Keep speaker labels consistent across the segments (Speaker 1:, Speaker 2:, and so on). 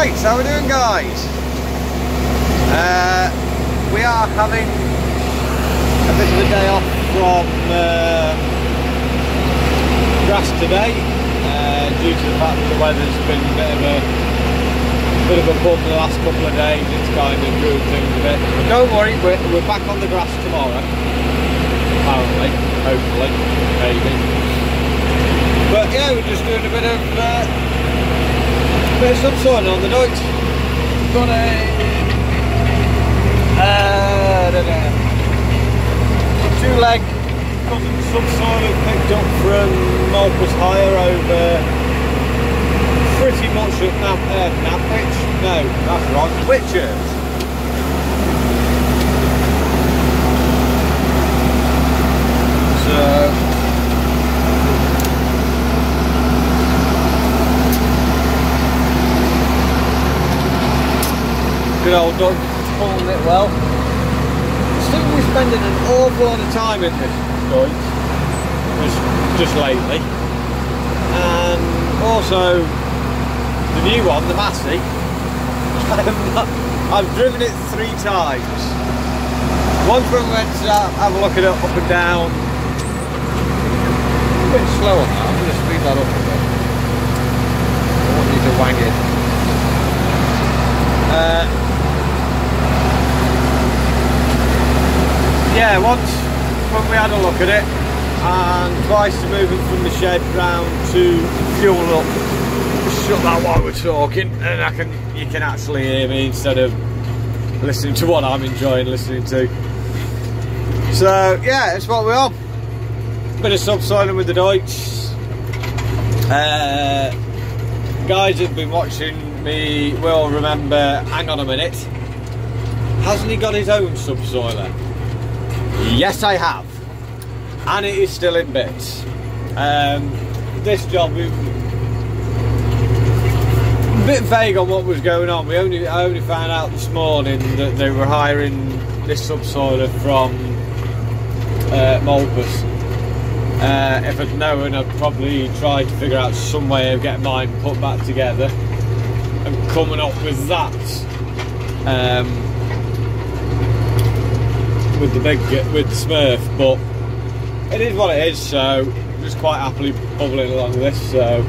Speaker 1: Right, how we doing, guys? We are having a bit of a day off from grass today due to the fact that the weather's been a bit of a bum the last couple of days. It's kind of ruined things a bit. But don't worry, we're back on the grass tomorrow. Apparently, hopefully, maybe. But yeah, we're just doing a bit of subsoiling on the night. Got a two-leg cousin subsoiler picked up from Malpas Hire over pretty much at Napwich. No, that's wrong. Witchers. So good old dog pulling it well. Seem to be spending an awful lot of time in this joint just lately, and also the new one, the Massey. I've driven it 3 times. Once when we went to have a look at it up and down. A bit slow on that. I'm going to speed that up a bit. I want you to wang it. Yeah, once when we had a look at it, and twice to move it from the shed round to fuel up. Shut that while we're talking, and you can actually hear me instead of listening to what I'm enjoying listening to. So yeah, that's what we're on. Bit of subsoiling with the Deutsch. Guys that have been watching me will remember, hang on a minute, hasn't he got his own subsoiler? Yes, I have, and it is still in bits. This job, we a bit vague on what was going on. I only found out this morning that they were hiring this subsoiler from Malpas. If I'd known, I'd probably try to figure out some way of getting mine put back together and coming up with that. With the Smurf, but it is what it is, so I'm just quite happily bubbling along with this. So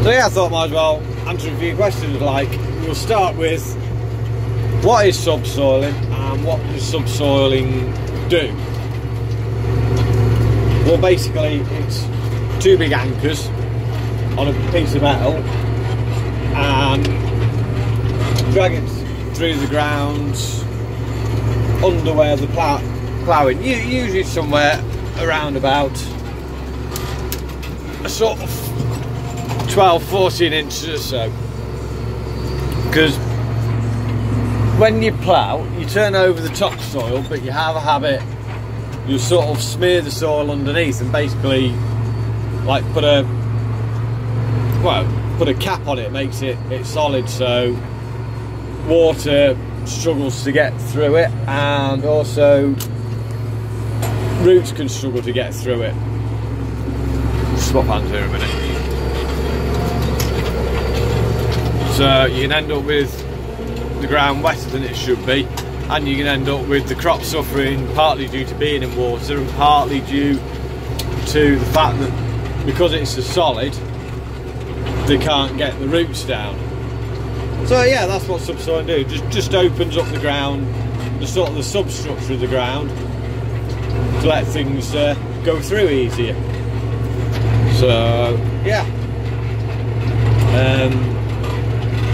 Speaker 1: yeah, I thought I might as well answer a few questions. Like, we'll start with what is subsoiling and what does subsoiling do? Well, basically it's 2 big anchors on a piece of metal and drag it through the ground under where the ploughing, usually somewhere around about a sort of 12-14 inches or so, because when you plough you turn over the topsoil, but you have a habit, you sort of smear the soil underneath and basically like put a cap on it, makes it solid, so water struggles to get through it, and also roots can struggle to get through it. Swap hands here a minute. So you can end up with the ground wetter than it should be, and you can end up with the crop suffering, partly due to being in water and partly due to the fact that because it's a solid they can't get the roots down. So yeah, that's what subsoiling do. Just opens up the ground, the sort of the substructure of the ground, to let things go through easier. So yeah,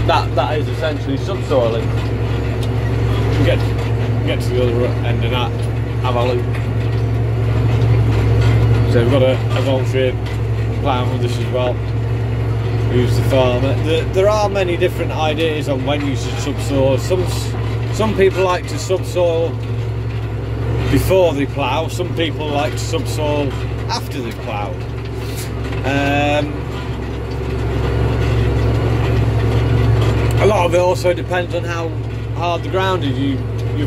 Speaker 1: that is essentially subsoiling. Get to the other end of that, have a look. So we've got a volunteer ploughing with us as well, who's the farmer. There are many different ideas on when you should subsoil. Some people like to subsoil before they plough, some people like to subsoil after they've ploughed. A lot of it also depends on how hard the ground is. You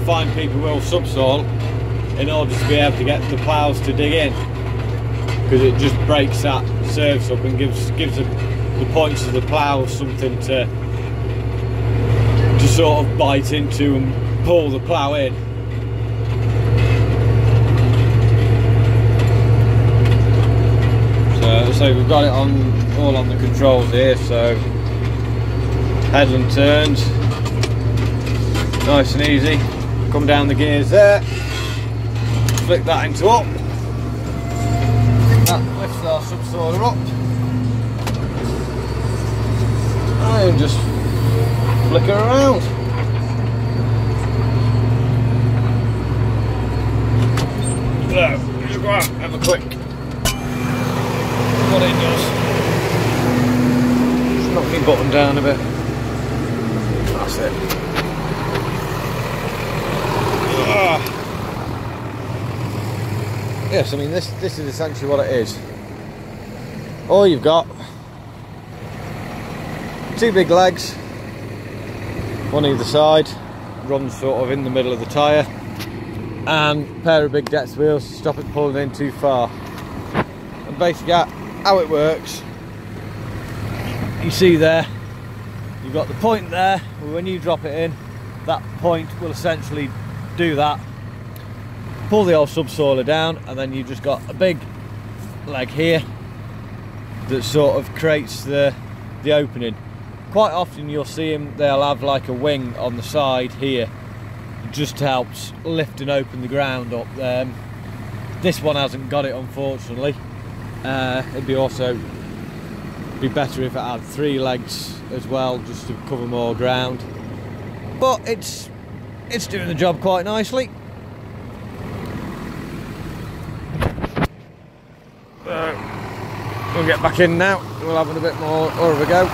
Speaker 1: find people will subsoil in order to be able to get the ploughs to dig in, because it just breaks that surface up and gives a the points of the plough something to sort of bite into and pull the plough in. So we've got it all on the controls here, so headland turns, nice and easy. Come down the gears there, flick that into up, that lifts our subsoiler up, and just flick her around. So, just go out, have a quick what it does. Just knock my button down a bit. That's it. Yes, I mean this is essentially what it is. All you've got, two big legs, one either side, runs sort of in the middle of the tyre, and a pair of big depth wheels to stop it pulling in too far. And basically how it works, you see there, you've got the point there, when you drop it in, that point will essentially do that, pull the old subsoiler down, and then you've just got a big leg here that sort of creates the opening. Quite often you'll see them, they'll have like a wing on the side here, just helps lift and open the ground up. This one hasn't got it, unfortunately. It'd be better if it had three legs as well, just to cover more ground. But it's doing the job quite nicely. We'll get back in now. We'll have a bit more of a go.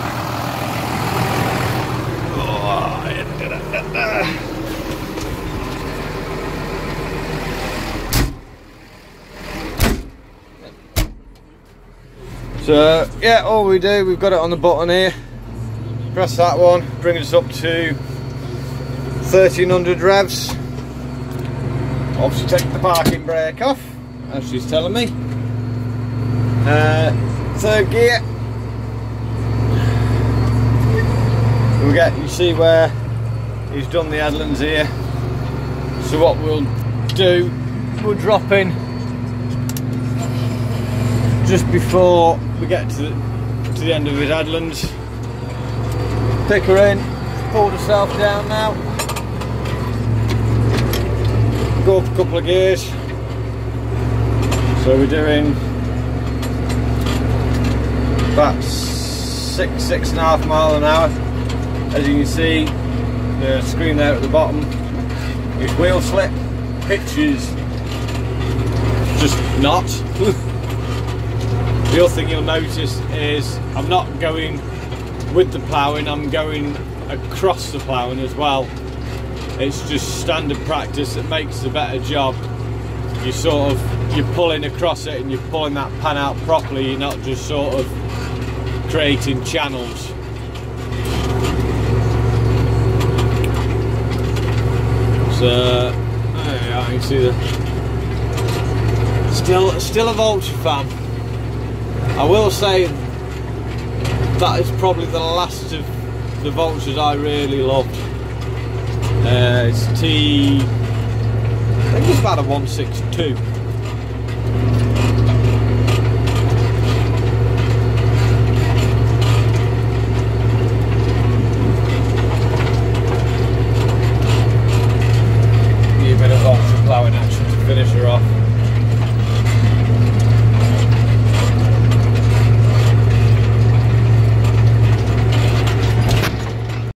Speaker 1: So yeah, all we do, we've got it on the button here. Press that one, brings us up to 1300 revs. Obviously take the parking brake off, as she's telling me. Third gear. You see where he's done the headlands here. So what we'll do, we'll drop in just before we get to the end of his headlands. Pick her in, pulled herself down now. Go up a couple of gears. So we're doing about 6.5 miles an hour. As you can see, the screen there at the bottom is wheel slip. Pitch is just not. The other thing you'll notice is I'm not going with the ploughing, I'm going across the ploughing as well. It's just standard practice that makes a better job. You're pulling across it and you're pulling that pan out properly, you're not just sort of creating channels. So yeah, you can see still a Vulture fan. I will say that is probably the last of the Vultures I really loved. It's I think it's about a 162.